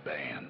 ban.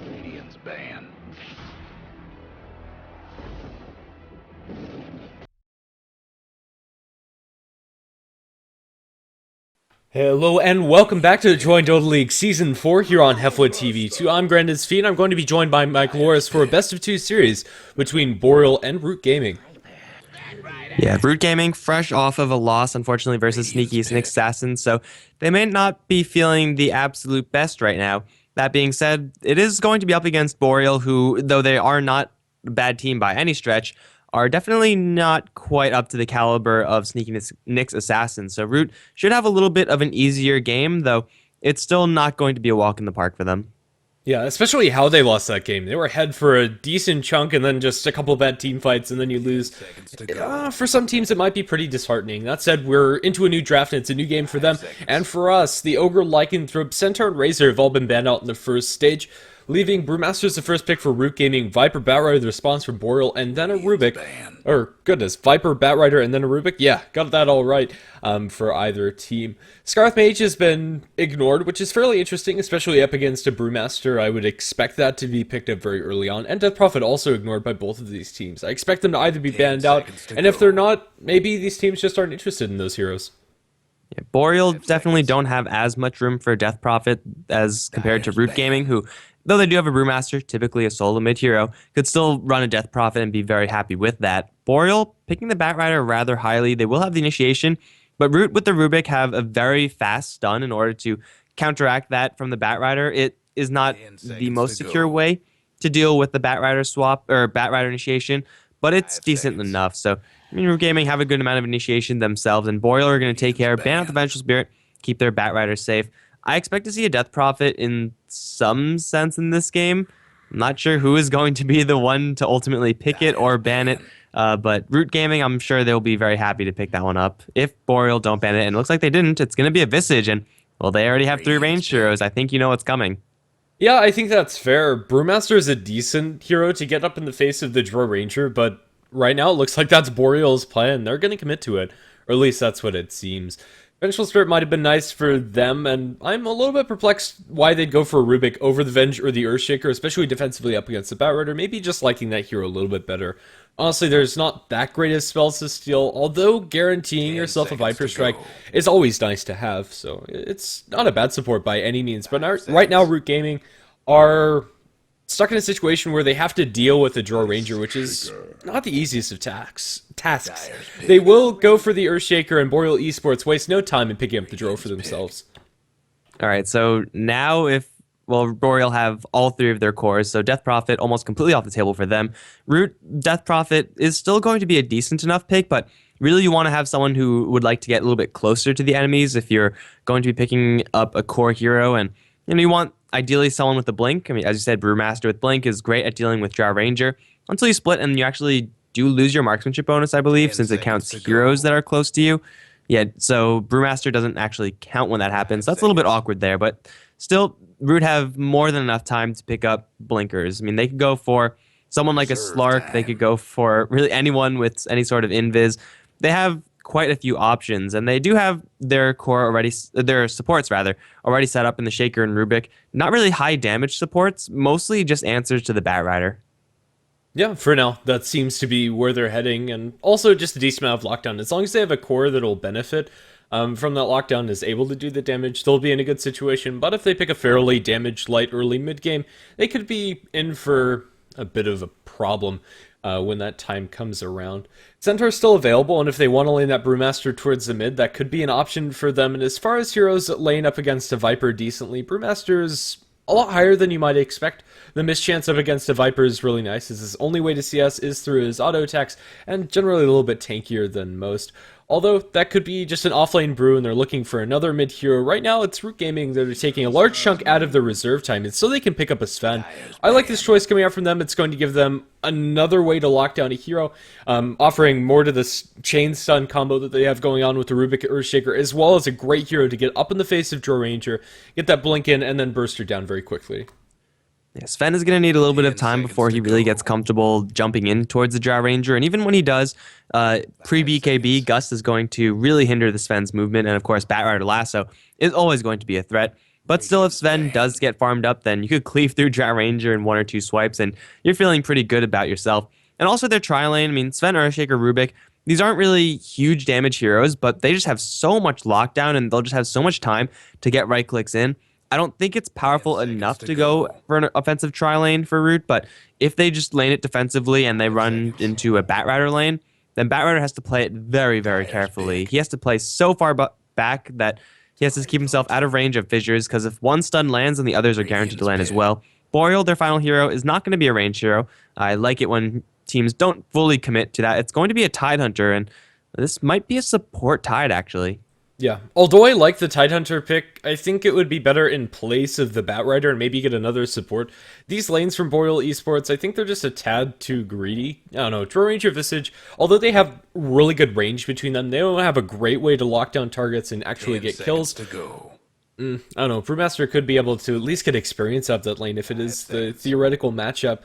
Radiant's ban. Hello and welcome back to the Join Dota League Season 4 here on HeflaTV 2. I'm Grandin's Feet and I'm going to be joined by Mike Loris for a best of two series between Boreal and Root Gaming. Yeah, Root Gaming, fresh off of a loss, unfortunately, versus Sneaky Snake Assassin, so they may not be feeling the absolute best right now. That being said, it is going to be up against Boreal, who, though they are not a bad team by any stretch, are definitely not quite up to the caliber of Sneaky Nyx Assassin. So Root should have a little bit of an easier game, though it's still not going to be a walk in the park for them. Yeah, especially how they lost that game. They were ahead for a decent chunk and then just a couple bad team fights and then you lose. For some teams it might be pretty disheartening. That said, we're into a new draft and it's a new game for them. And for us, the Ogre, Lycanthrope, Centaur, and Razor have all been banned out in the first stage, leaving Brewmaster as the first pick for Root Gaming, Viper, Batrider, the response from Boreal, and then a Rubik. Or, goodness, Viper, Batrider, and then a Rubik? Yeah, got that all right for either team. Scarlet Mage has been ignored, which is fairly interesting, especially up against a Brewmaster. I would expect that to be picked up very early on. And Death Prophet also ignored by both of these teams. I expect them to either be banned out, and if they're not, maybe these teams just aren't interested in those heroes. Yeah, Boreal definitely don't have as much room for Death Prophet as compared to Root Gaming, who, though they do have a Brewmaster, typically a solo mid hero, could still run a Death Prophet and be very happy with that. Boreal, picking the Batrider rather highly, they will have the initiation, but Root with the Rubik have a very fast stun in order to counteract that from the Batrider. It is not the most secure way to deal with the Batrider swap, or Batrider initiation, but it's decent enough. So, I mean, Root Gaming have a good amount of initiation themselves, and Boreal are going to take care, ban out the Vengeful Spirit, keep their Batrider safe. I expect to see a Death Prophet in some sense in this game. I'm not sure who is going to be the one to ultimately pick it or ban it, but Root Gaming, I'm sure they'll be very happy to pick that one up. If Boreal don't ban it, and it looks like they didn't, it's going to be a Visage, and, well, they already have 3 ranged heroes. I think you know what's coming. Yeah, I think that's fair. Brewmaster is a decent hero to get up in the face of the Draw Ranger, but right now it looks like that's Boreal's plan. They're going to commit to it, or at least that's what it seems. Vengeful Spirit might have been nice for them, and I'm a little bit perplexed why they'd go for a Rubik over the Venge or the Earthshaker, especially defensively up against the Batrider, maybe just liking that hero a little bit better. Honestly, there's not that great of spells to steal, although guaranteeing yourself a Viper Strike is always nice to have, so it's not a bad support by any means. But right now, Root Gaming are stuck in a situation where they have to deal with the Draw Ranger, which is not the easiest of tasks. They will go for the Earthshaker, and Boreal Esports waste no time in picking up the Draw for themselves. All right, so now Boreal have all 3 of their cores, so Death Prophet almost completely off the table for them. Root, Death Prophet is still going to be a decent enough pick, but really you want to have someone who would like to get a little bit closer to the enemies if you're going to be picking up a core hero, and you want ideally someone with a Blink. I mean, as you said, Brewmaster with Blink is great at dealing with Jar Ranger until you split and you actually do lose your marksmanship bonus, I believe, since it counts heroes that are close to you. Yeah, so Brewmaster doesn't actually count when that happens. That's a little bit awkward there, but still, Root have more than enough time to pick up blinkers. I mean, they could go for someone like a Slark. They could go for really anyone with any sort of invis. They have quite a few options, and they do have their core already, their supports rather, already set up in the Shaker and Rubik. Not really high damage supports, mostly just answers to the Batrider. Yeah, for now, that seems to be where they're heading, and also just a decent amount of lockdown. As long as they have a core that'll benefit, from that lockdown is able to do the damage, they'll be in a good situation. But if they pick a fairly damaged light early mid game, they could be in for a bit of a problem when that time comes around. Centaur is still available, and if they want to lane that Brewmaster towards the mid, that could be an option for them. And as far as heroes that lane up against a Viper decently, Brewmaster's a lot higher than you might expect. The mischance up against a Viper is really nice, as his only way to CS is through his auto attacks, and generally a little bit tankier than most. Although that could be just an offlane brew and they're looking for another mid hero. Right now it's Root Gaming that are taking a large chunk out of their reserve time, and so they can pick up a Sven. I like this choice coming out from them. It's going to give them another way to lock down a hero, offering more to this chain stun combo that they have going on with the Rubik Earthshaker, as well as a great hero to get up in the face of Drow Ranger, get that blink in, and then burst her down very quickly. Yeah, Sven is going to need a little bit of time before he really gets comfortable jumping in towards the Drow Ranger. And even when he does, pre-BKB, Gust is going to really hinder the Sven's movement. And of course, Batrider Lasso is always going to be a threat. But still, if Sven does get farmed up, then you could cleave through Drow Ranger in 1 or 2 swipes, and you're feeling pretty good about yourself. And also their tri-lane, I mean, Sven, Earthshaker, Rubik, these aren't really huge damage heroes, but they just have so much lockdown, and they'll just have so much time to get right clicks in. I don't think it's powerful enough to go for an offensive tri-lane for Root, but if they just lane it defensively and they run into a Batrider lane, then Batrider has to play it very, very carefully. He has to play so far back that he has to keep himself out of range of fissures, because if one stun lands, then the others are guaranteed to land as well. Boreal, their final hero, is not going to be a ranged hero. I like it when teams don't fully commit to that. It's going to be a Tidehunter, and this might be a support Tide, actually. Yeah, although I like the Tidehunter pick, I think it would be better in place of the Batrider and maybe get another support. These lanes from Boreal Esports, I think they're just a tad too greedy. I don't know, Drow Ranger Visage, although they have really good range between them, they don't have a great way to lock down targets and actually get kills. I don't know, Brewmaster could be able to at least get experience up that lane if it is the theoretical matchup.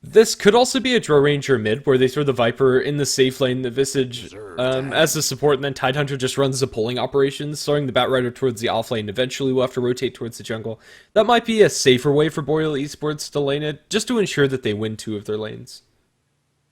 This could also be a Drow Ranger mid, where they throw the Viper in the safe lane, the Visage as the support, and then Tidehunter just runs the pulling operations, throwing the Batrider towards the off lane. Eventually we'll have to rotate towards the jungle. That might be a safer way for Boreal Esports to lane it, just to ensure that they win 2 of their lanes.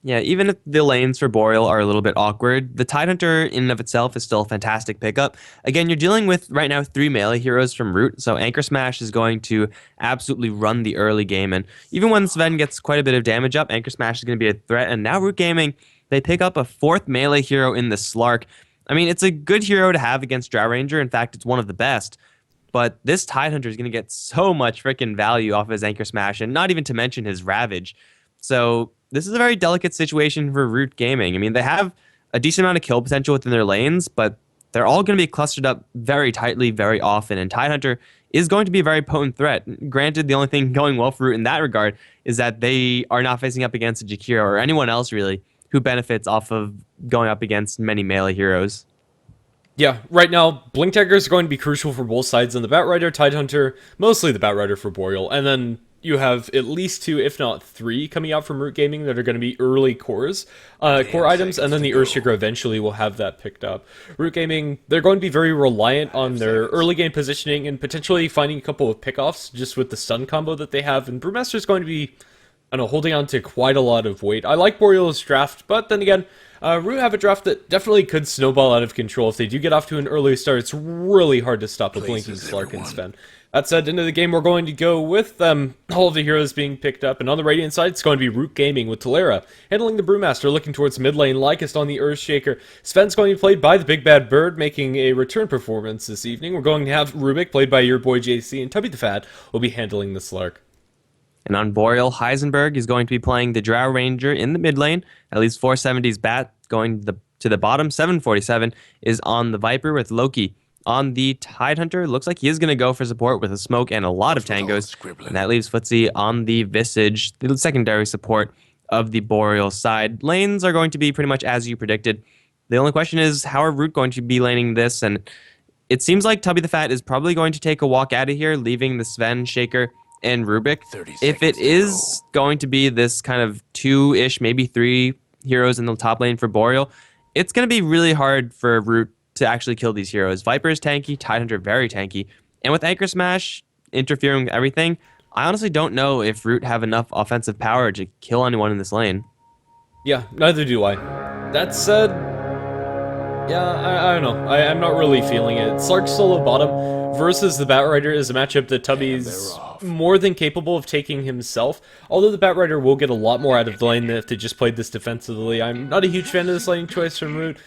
Yeah, even if the lanes for Boreal are a little bit awkward, the Tidehunter in and of itself is still a fantastic pickup. Again, you're dealing with, right now, 3 melee heroes from Root, so Anchor Smash is going to absolutely run the early game, and even when Sven gets quite a bit of damage up, Anchor Smash is going to be a threat, and now Root Gaming, they pick up a 4th melee hero in the Slark. I mean, it's a good hero to have against Drow Ranger. In fact, it's one of the best. But this Tidehunter is going to get so much freaking value off of his Anchor Smash, and not even to mention his Ravage. So this is a very delicate situation for Root Gaming. I mean, they have a decent amount of kill potential within their lanes, but they're all going to be clustered up very tightly very often, and Tidehunter is going to be a very potent threat. Granted, the only thing going well for Root in that regard is that they are not facing up against a Jakiro or anyone else, really, who benefits off of going up against many melee heroes. Yeah, right now, Blink Dagger is going to be crucial for both sides on the Batrider, Tidehunter, mostly the Batrider for Boreal, and then you have at least 2, if not 3, coming out from Root Gaming that are going to be early core items, and then the Earthshaker eventually will have that picked up. Root Gaming, they're going to be very reliant on their early game positioning and potentially finding a couple of pickoffs just with the stun combo that they have, and Brewmaster is going to be, I don't know, holding on to quite a lot of weight. I like Boreal's draft, but then again, Root have a draft that definitely could snowball out of control. If they do get off to an early start, it's really hard to stop a blinking Slark and Sven. That said, into the game, we're going to go with all of the heroes being picked up. And on the Radiant side, it's going to be Root Gaming with Talera handling the Brewmaster, looking towards mid lane, Lycust on the Earthshaker. Sven's going to be played by the Big Bad Bird, making a return performance this evening. We're going to have Rubik, played by your boy JC, and Tubby the Fat will be handling the Slark. And on Boreal, Heisenberg is going to be playing the Drow Ranger in the mid lane. At least 470's Bat going to the bottom. 747 is on the Viper with Loki. On the Tidehunter, looks like he is going to go for support with a smoke and a lot of tangos. And that leaves Footsie on the Visage, the secondary support of the Boreal side. Lanes are going to be pretty much as you predicted. The only question is, how are Root going to be laning this? And it seems like Tubby the Fat is probably going to take a walk out of here, leaving the Sven, Shaker, and Rubik. If it is going to be this kind of 2-ish, maybe 3 heroes in the top lane for Boreal, it's going to be really hard for Root to actually kill these heroes. Viper is tanky, Tidehunter very tanky, and with Anchor Smash interfering with everything, I honestly don't know if Root have enough offensive power to kill anyone in this lane. Yeah, neither do I. That said, Yeah, I don't know. I'm not really feeling it. Slark solo bottom versus the Batrider is a matchup that Tubby's more than capable of taking himself, although the Batrider will get a lot more out of the lane than if they just played this defensively. I'm not a huge fan of this laning choice from Root.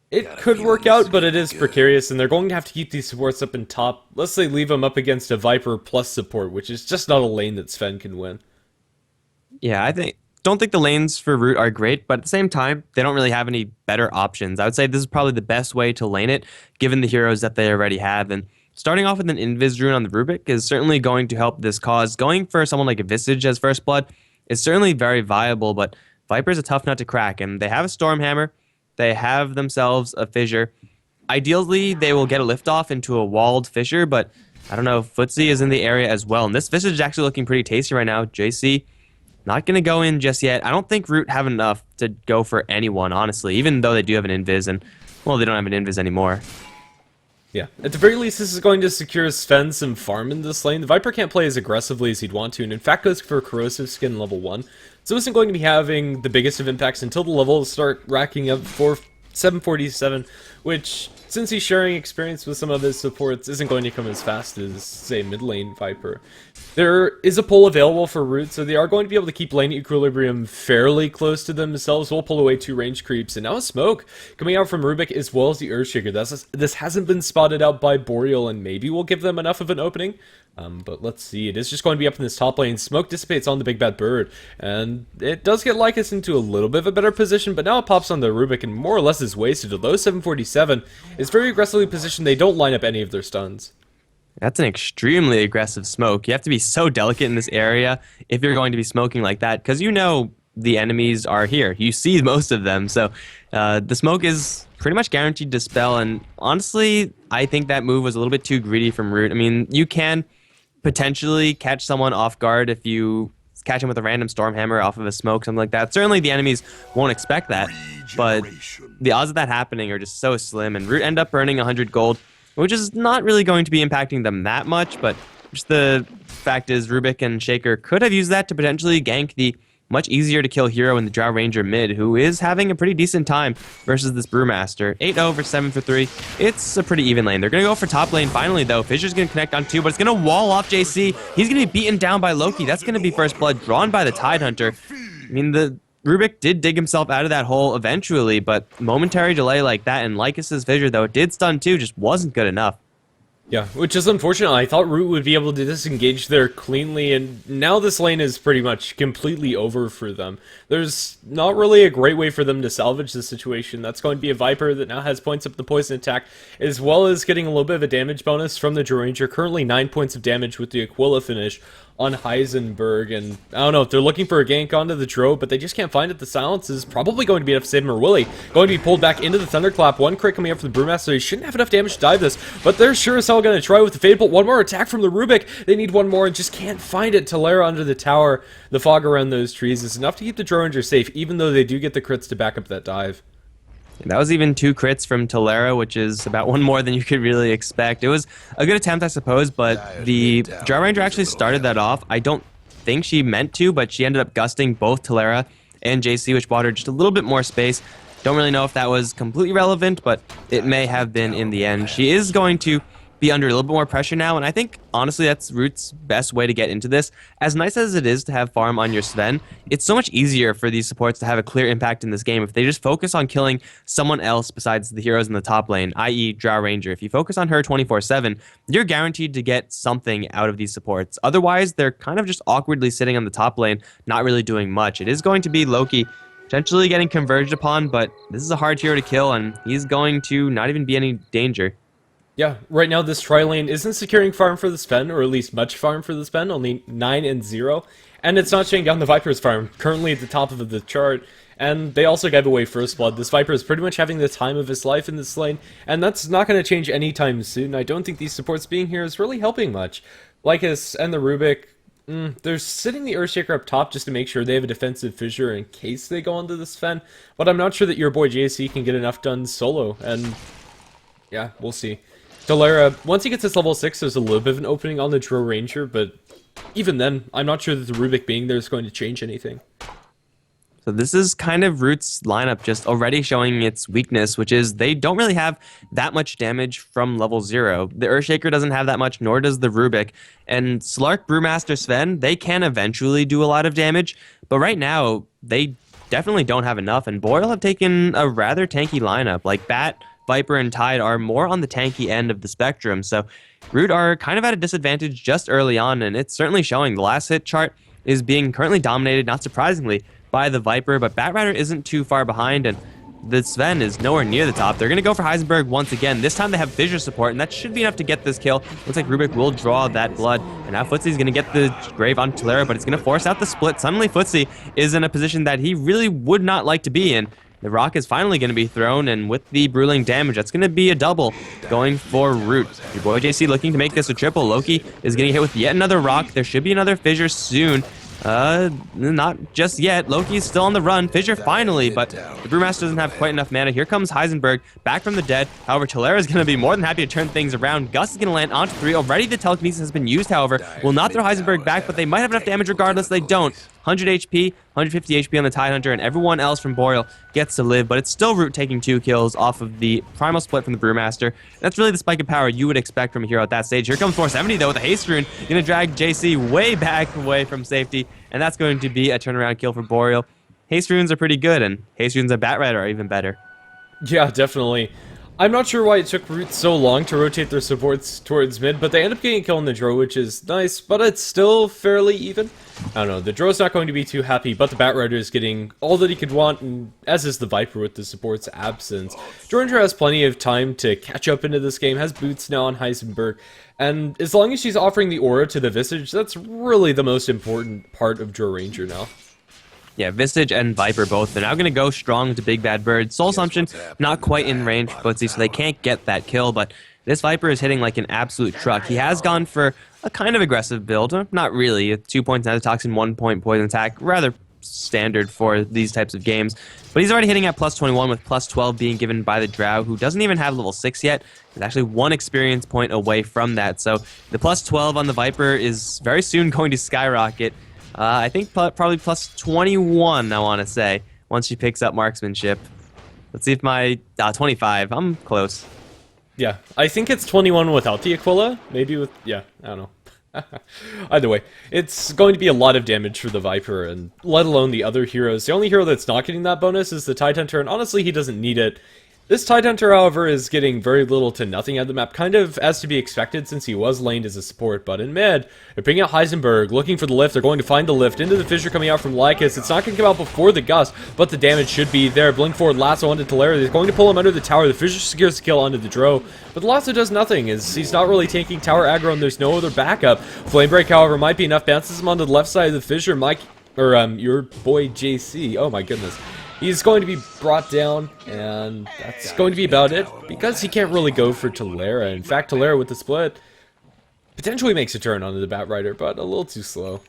It could work out, but it is precarious, and they're going to have to keep these supports up in top. Let's say leave them up against a Viper plus support, which is just not a lane that Sven can win. Yeah, don't think the lanes for Root are great, but at the same time, they don't really have any better options. I would say this is probably the best way to lane it, given the heroes that they already have. And starting off with an Invis rune on the Rubik is certainly going to help this cause. Going for someone like a Visage as first blood is certainly very viable, but Viper's a tough nut to crack, and they have a Stormhammer. They have themselves a Fissure. Ideally, they will get a liftoff into a walled Fissure, but I don't know, Footsie is in the area as well. And this Visage is actually looking pretty tasty right now. JC not going to go in just yet. I don't think Root have enough to go for anyone, honestly, even though they do have an Invis, and, well, they don't have an Invis anymore. Yeah, at the very least, this is going to secure Sven some farm in this lane. The Viper can't play as aggressively as he'd want to, and in fact goes for Corrosive Skin level 1. So isn't going to be having the biggest of impacts until the levels start racking up for 747, which, since he's sharing experience with some of his supports, isn't going to come as fast as, say, mid lane Viper. There is a pull available for Root, so they are going to be able to keep lane equilibrium fairly close to themselves. We'll pull away 2 range creeps, and now a smoke coming out from Rubik as well as the Earthshaker. This hasn't been spotted out by Boreal, and maybe we'll give them enough of an opening. But let's see, it is just going to be up in this top lane. Smoke dissipates on the Big Bad Bird, and it does get Lycus into a little bit of a better position, but now it pops on the Rubik and more or less is wasted. Although 747 is very aggressively positioned, they don't line up any of their stuns. That's an extremely aggressive smoke. You have to be so delicate in this area if you're going to be smoking like that, because you know the enemies are here. You see most of them, so the smoke is pretty much guaranteed to spell, and honestly, I think that move was a little bit too greedy from Root. I mean, you can potentially catch someone off guard if you catch him with a random Stormhammer off of a smoke, something like that. Certainly the enemies won't expect that, but the odds of that happening are just so slim, and Root end up earning 100 gold, which is not really going to be impacting them that much, but just the fact is Rubik and Shaker could have used that to potentially gank the much easier to kill hero in the Drow Ranger mid, who is having a pretty decent time versus this Brewmaster. 8-0 for 7 for 3. It's a pretty even lane. They're going to go for top lane finally, though. Fissure's going to connect on 2, but it's going to wall off JC. He's going to be beaten down by Loki. That's going to be first blood drawn by the Tidehunter. I mean, the Rubik did dig himself out of that hole eventually, but momentary delay like that, and Lycus's Fissure, though it did stun too, just wasn't good enough. Yeah, which is unfortunate. I thought Root would be able to disengage there cleanly, and now this lane is pretty much completely over for them. There's not really a great way for them to salvage the situation. That's going to be a Viper that now has points up the poison attack, as well as getting a little bit of a damage bonus from the Drow Ranger. Currently 9 points of damage with the Aquila finish on Heisenberg, and I don't know if they're looking for a gank onto the Drow, but they just can't find it. The silence is probably going to be enough to save him, or Willie going to be pulled back into the Thunderclap. 1 crit coming up from the Brewmaster. He shouldn't have enough damage to dive this, but they're sure as hell going to try with the Fade Bolt. 1 more attack from the Rubik. They need 1 more and just can't find it. Talera under the tower. The fog around those trees is enough to keep the Drow Ranger safe, even though they do get the crits to back up that dive. That was even 2 crits from Talera, which is about 1 more than you could really expect. It was a good attempt, I suppose, but the Drow Ranger actually started that off. I don't think she meant to, but she ended up gusting both Talera and JC, which bought her just a little bit more space. Don't really know if that was completely relevant, but it may have been in the end. She is going to be under a little bit more pressure now, and I think, honestly, that's Root's best way to get into this. As nice as it is to have farm on your Sven, it's so much easier for these supports to have a clear impact in this game if they just focus on killing someone else besides the heroes in the top lane, i.e. Drow Ranger. If you focus on her 24/7, you're guaranteed to get something out of these supports. Otherwise, they're kind of just awkwardly sitting on the top lane, not really doing much. It is going to be Loki potentially getting converged upon, but this is a hard hero to kill, and he's going to not even be any danger. Yeah, right now this tri-lane isn't securing farm for the Sven, or at least much farm for the Sven, only 9 and 0, and it's not shutting down the Viper's farm, currently at the top of the chart, and they also gave away First Blood. This Viper is pretty much having the time of his life in this lane, and that's not going to change anytime soon. I don't think these supports being here is really helping much. Lycus and the Rubik, they're sitting the Earthshaker up top just to make sure they have a defensive fissure in case they go onto the Sven, but I'm not sure that your boy JC can get enough done solo, and yeah, we'll see. Talera, once he gets his level 6, there's a little bit of an opening on the Drow Ranger, but even then, I'm not sure that the Rubik being there is going to change anything. So this is kind of Root's lineup just already showing its weakness, which is they don't really have that much damage from level 0. The Earthshaker doesn't have that much, nor does the Rubik. And Slark, Brewmaster, Sven, they can eventually do a lot of damage, but right now they definitely don't have enough, and Boreal have taken a rather tanky lineup. Like Bat, Viper, and Tide are more on the tanky end of the spectrum, so Root are kind of at a disadvantage just early on, and it's certainly showing. The last hit chart is being currently dominated, not surprisingly, by the Viper, but Batrider isn't too far behind, and the Sven is nowhere near the top. They're going to go for Heisenberg once again. This time they have Fissure support, and that should be enough to get this kill. Looks like Rubik will draw that blood, and now Footsie's going to get the Grave on Tolera, but it's going to force out the split. Suddenly Footsie is in a position that he really would not like to be in. The rock is finally going to be thrown, and with the Bruling damage, that's going to be a double going for Root. Your boy JC looking to make this a triple. Loki is getting hit with yet another rock. There should be another Fissure soon. Not just yet. Loki's still on the run. Fissure finally, but the Brewmaster doesn't have quite enough mana. Here comes Heisenberg, back from the dead. However, Tolera is going to be more than happy to turn things around. Gus is going to land onto 3. Already the telekinesis has been used, however. Will not throw Heisenberg back, but they might have enough damage regardless. They don't. 100 HP, 150 HP on the Tidehunter, and everyone else from Boreal gets to live, but it's still Root taking 2 kills off of the Primal Split from the Brewmaster. That's really the spike of power you would expect from a hero at that stage. Here comes 470, though, with a Haste Rune. Going to drag JC way back away from safety, and that's going to be a turnaround kill for Boreal. Haste Runes are pretty good, and Haste Runes and Batrider are even better. Yeah, definitely. I'm not sure why it took Root so long to rotate their supports towards mid, but they end up getting a kill on the Drow, which is nice, but it's still fairly even. I don't know, the Drow's not going to be too happy, but the Batrider is getting all that he could want, and as is the Viper with the support's absence. Droranger has plenty of time to catch up into this game, has boots now on Heisenberg, and as long as she's offering the aura to the Visage, that's really the most important part of Droranger now. Yeah, Visage and Viper both. They're now going to go strong to Big Bad Bird. Soul Assumption, not quite in range, Footsy, so they can't get that kill, but this Viper is hitting like an absolute truck. He has gone for a kind of aggressive build. Not really. 2 points Antitoxin, 1 point Poison Attack. Rather standard for these types of games. But he's already hitting at plus 21 with plus 12 being given by the Drow, who doesn't even have level 6 yet. He's actually 1 experience point away from that. So the plus 12 on the Viper is very soon going to skyrocket. I think probably plus 21, I want to say, once she picks up marksmanship. Let's see if my... 25. I'm close. Yeah, I think it's 21 without the Aquila. Maybe with... yeah, I don't know. Either way, it's going to be a lot of damage for the Viper, and let alone the other heroes. The only hero that's not getting that bonus is the Tidehunter, and honestly, he doesn't need it. This Tidehunter, however, is getting very little to nothing out of the map, kind of as to be expected since he was laned as a support, but in mid, they're picking out Heisenberg, looking for the lift. They're going to find the lift into the Fissure coming out from Lycus. It's not going to come out before the Gust, but the damage should be there. Blink forward, lasso onto Tolera. He's going to pull him under the tower. The Fissure secures the kill onto the Drow, but the lasso does nothing, as he's not really taking tower aggro and there's no other backup. Flame Break, however, might be enough. Bounces him onto the left side of the Fissure. Your boy JC. Oh my goodness. He's going to be brought down, and that's going to be about it, because he can't really go for Tolera. In fact, Tolera with the split potentially makes a turn onto the Batrider, but a little too slow.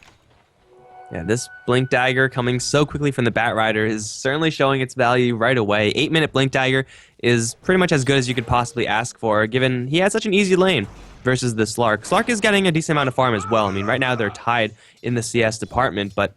Yeah, this Blink Dagger coming so quickly from the Batrider is certainly showing its value right away. 8-minute Blink Dagger is pretty much as good as you could possibly ask for, given he has such an easy lane versus the Slark. Slark is getting a decent amount of farm as well. I mean, right now they're tied in the CS department, but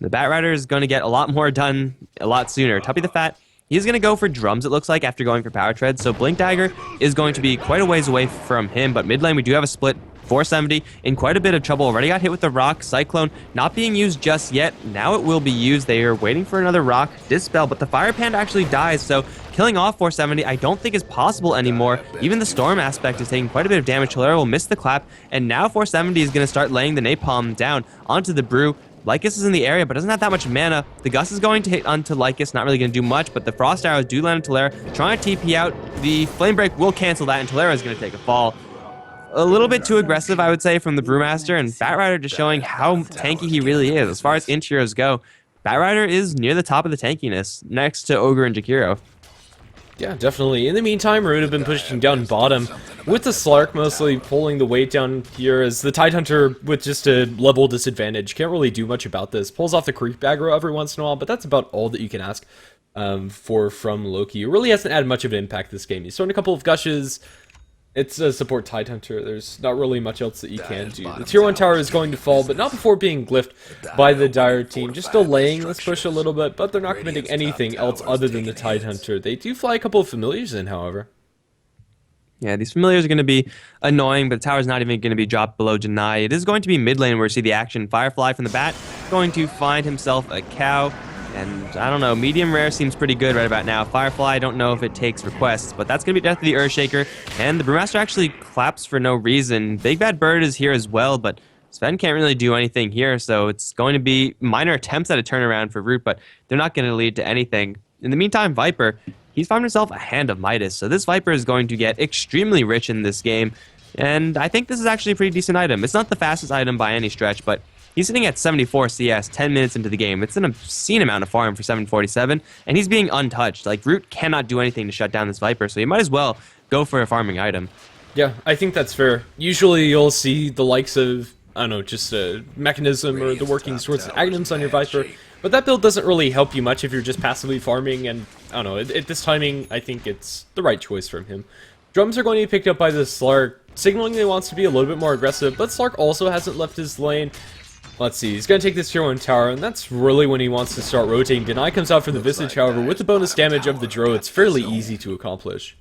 the Batrider is going to get a lot more done a lot sooner. Tuppy the Fat, he's going to go for drums, it looks like, after going for Power Tread. So Blink Dagger is going to be quite a ways away from him. But mid lane, we do have a split. 470 in quite a bit of trouble. Already got hit with the rock. Cyclone not being used just yet. Now it will be used. They are waiting for another rock. Dispel, but the Fire Panda actually dies. So killing off 470 I don't think is possible anymore. Even the Storm aspect is taking quite a bit of damage. Tolera will miss the clap. And now 470 is going to start laying the Napalm down onto the Brew. Lycus is in the area, but doesn't have that much mana. The Gust is going to hit onto Lycus, not really going to do much, but the Frost Arrows do land on Tolera. Trying to TP out. The Flame Break will cancel that, and Tolera is going to take a fall. A little bit too aggressive, I would say, from the Brewmaster, and Batrider just showing how tanky he really is. As far as inch heroes go, Batrider is near the top of the tankiness, next to Ogre and Jakiro. Yeah, definitely. In the meantime, Root have been pushing down bottom, with the Slark mostly pulling the weight down here, as the Tidehunter, with just a level disadvantage, can't really do much about this. Pulls off the creep aggro every once in a while, but that's about all that you can ask from Loki. It really hasn't had much of an impact this game. He's thrown a couple of gushes, It's a support Tidehunter. There's not really much else that you can do. The tier 1 tower is going to fall, but not before being glyphed by the Dire team. Just delaying this push a little bit, but they're not committing anything else other than the Tidehunter. They do fly a couple of familiars in, however. Yeah, these familiars are going to be annoying, but the tower's not even going to be dropped below Deny. It is going to be mid lane where we see the action. Firefly from the bat, going to find himself a cow. And I don't know, medium rare seems pretty good right about now. Firefly, I don't know if it takes requests, but that's going to be death to the Earthshaker. And the Brewmaster actually claps for no reason. Big Bad Bird is here as well, but Sven can't really do anything here, so it's going to be minor attempts at a turnaround for Root, but they're not going to lead to anything. In the meantime, Viper, he's found himself a Hand of Midas, so this Viper is going to get extremely rich in this game, and I think this is actually a pretty decent item. It's not the fastest item by any stretch, but he's sitting at 74 CS 10 minutes into the game. It's an obscene amount of farm for 747, and he's being untouched. Like, Root cannot do anything to shut down this Viper, so you might as well go for a farming item. Yeah, I think that's fair. Usually you'll see the likes of, I don't know, just a mechanism or the workings towards items on your Viper, but that build doesn't really help you much if you're just passively farming, and I don't know, at this timing, I think it's the right choice from him. Drums are going to be picked up by the Slark, signaling that he wants to be a little bit more aggressive, but Slark also hasn't left his lane. Let's see, he's going to take this tier 1 tower, and that's really when he wants to start rotating. Deny comes out for the Visage, however, with the bonus damage of the Dro, it's fairly easy to accomplish.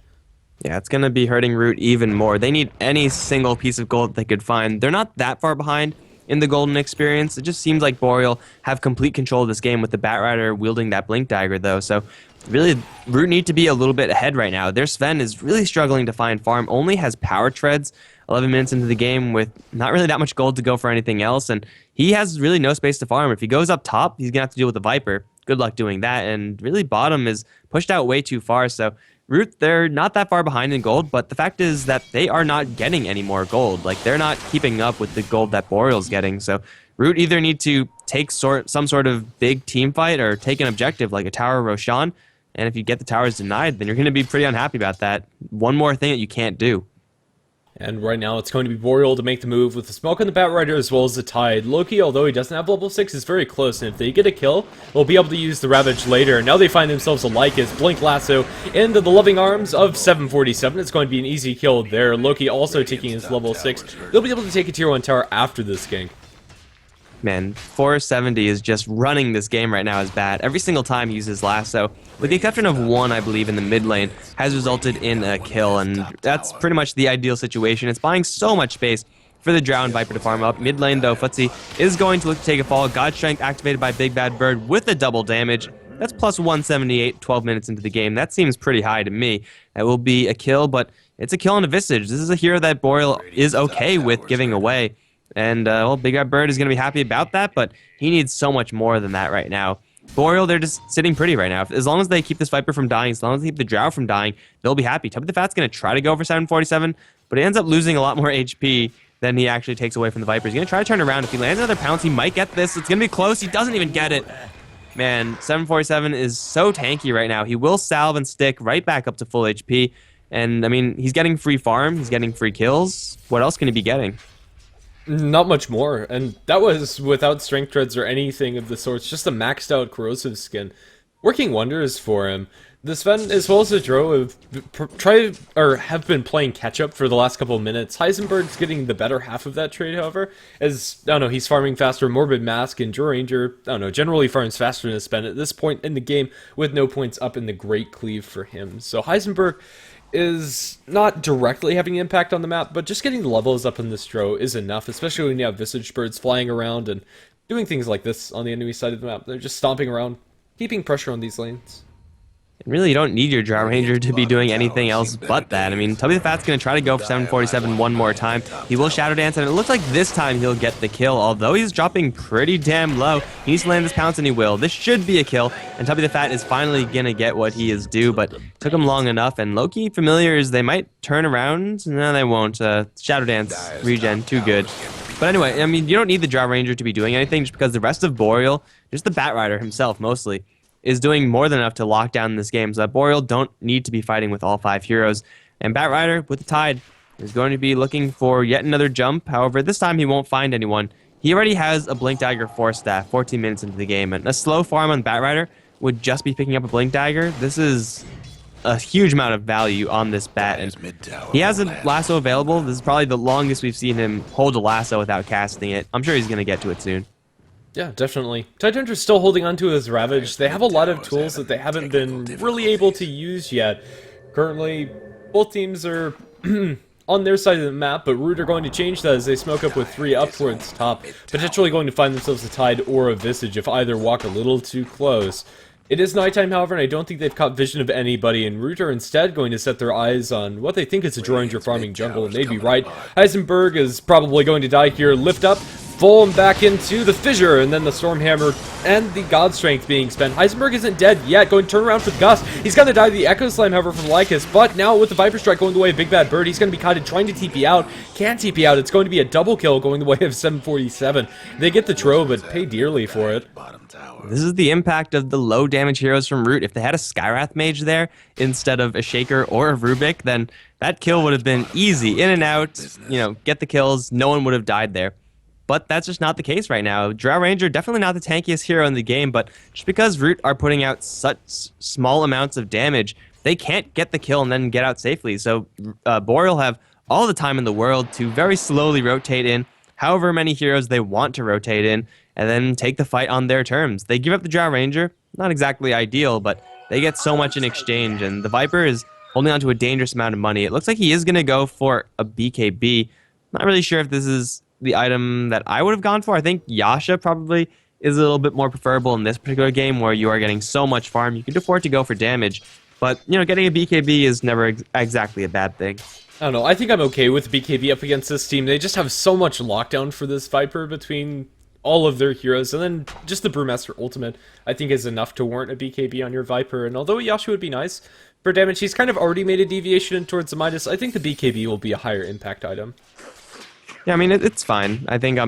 Yeah, it's going to be hurting Root even more. They need any single piece of gold they could find. They're not that far behind in the golden experience. It just seems like Boreal have complete control of this game with the Batrider wielding that Blink Dagger, though. So really, Root need to be a little bit ahead right now. Their Sven is really struggling to find farm, only has power treads 11 minutes into the game with not really that much gold to go for anything else, and he has really no space to farm. If he goes up top, he's going to have to deal with the Viper. Good luck doing that, and really bottom is pushed out way too far, so Root, they're not that far behind in gold, but the fact is that they are not getting any more gold. Like, they're not keeping up with the gold that Boreal's getting. So Root either need to take some sort of big team fight or take an objective like a Tower Roshan, and if you get the towers denied, then you're going to be pretty unhappy about that. One more thing that you can't do. And right now it's going to be Boreal to make the move with the Smoke on the Batrider as well as the Tide. Loki, although he doesn't have level 6, is very close, and if they get a kill, they'll be able to use the Ravage later. Now they find themselves a Lycus, Blink Lasso, into the loving arms of 747. It's going to be an easy kill there. Loki also taking his level 6. They'll be able to take a tier 1 tower after this gank. Man, 470 is just running this game right now as bad. Every single time he uses Lasso, with the exception of one, I believe, in the mid lane, has resulted in a kill, and that's pretty much the ideal situation. It's buying so much space for the Drowned Viper to farm up. Mid lane, though, Footsie is going to look to take a fall. God Strength activated by Big Bad Bird with a double damage. That's plus 178, 12 minutes into the game. That seems pretty high to me. That will be a kill, but it's a kill on a Visage. This is a hero that Boreal is okay with giving away. And, well, Big Red Bird is going to be happy about that, but he needs so much more than that right now. Boreal, they're just sitting pretty right now. As long as they keep this Viper from dying, as long as they keep the Drow from dying, they'll be happy. Tubby the Fat's going to try to go for 747, but he ends up losing a lot more HP than he actually takes away from the Viper. He's going to try to turn around. If he lands another pounce, he might get this. It's going to be close. He doesn't even get it. Man, 747 is so tanky right now. He will salve and stick right back up to full HP. And, I mean, he's getting free farm. He's getting free kills. What else can he be getting? Not much more, and that was without strength treads or anything of the sorts, just a maxed out corrosive skin. Working wonders for him. The Sven, as well as the Dro, have been playing catch-up for the last couple of minutes. Heisenberg's getting the better half of that trade, however, as, I don't know, he's farming faster. Morbid Mask and Dro Ranger, I don't know, generally farms faster than Sven at this point in the game, with no points up in the Great Cleave for him. So Heisenberg is not directly having an impact on the map, but just getting the levels up in this Dro is enough, especially when you have Visage Birds flying around and doing things like this on the enemy side of the map. They're just stomping around, keeping pressure on these lanes. And really, you don't need your Drow Ranger to be doing anything else but that. I mean, Tubby the Fat's going to try to go for 747 one more time. He will Shadow Dance, and it looks like this time he'll get the kill, although he's dropping pretty damn low. He needs to land this pounce, and he will. This should be a kill, and Tubby the Fat is finally going to get what he is due, but took him long enough, and Loki Familiars, they might turn around. No, they won't. Shadow Dance, regen, too good. But anyway, I mean, you don't need the Drow Ranger to be doing anything, just because the rest of Boreal, just the Batrider himself mostly, is doing more than enough to lock down this game, so that Boreal don't need to be fighting with all 5 heroes. And Batrider, with the Tide, is going to be looking for yet another jump. However, this time he won't find anyone. He already has a Blink Dagger 4 staff 14 minutes into the game, and a slow farm on Batrider would just be picking up a Blink Dagger. This is a huge amount of value on this bat, and he has a lasso available. This is probably the longest we've seen him hold a lasso without casting it. I'm sure he's going to get to it soon. Yeah, definitely. Tidehunter's still holding on to his Ravage. They have a lot of tools that they haven't been really able to use yet. Currently, both teams are on their side of the map, but Root are going to change that as they smoke up with 3 up towards top, potentially going to find themselves a Tide or a Visage if either walk a little too close. It is nighttime, however, and I don't think they've caught vision of anybody, and Root are instead going to set their eyes on what they think is a Draw Ranger farming jungle, and they'd be right. Heisenberg is probably going to die here. Lift up, full him back into the fissure, and then the Stormhammer and the God Strength being spent. Heisenberg isn't dead yet, going to turn around for the Gust. He's going to die to the Echo Slam, however, from Lycus, but now with the Viper Strike going the way of Big Bad Bird, he's going to be kited trying to TP out. Can't TP out. It's going to be a double kill going the way of 747. They get the Trove, but pay dearly for it. This is the impact of the low damage heroes from Root. If they had a Skywrath Mage there instead of a Shaker or a Rubik, then that kill would have been easy. In and out, you know, get the kills. No one would have died there. But that's just not the case right now. Drow Ranger, definitely not the tankiest hero in the game, but just because Root are putting out such small amounts of damage, they can't get the kill and then get out safely. So Boreal have all the time in the world to very slowly rotate in however many heroes they want to rotate in, and then take the fight on their terms. They give up the Drow Ranger, not exactly ideal, but they get so much in exchange, and the Viper is holding on to a dangerous amount of money. It looks like he is going to go for a BKB. Not really sure if this is the item that I would have gone for. I think Yasha probably is a little bit more preferable in this particular game where you are getting so much farm. You can afford to go for damage, but, you know, getting a BKB is never exactly a bad thing. I don't know, I think I'm okay with BKB up against this team. They just have so much lockdown for this Viper between all of their heroes, and then just the Brewmaster ultimate I think is enough to warrant a BKB on your Viper. And although Yasha would be nice for damage, he's kind of already made a deviation towards the Midas. I think the BKB will be a higher impact item. Yeah, I mean, it's fine. I think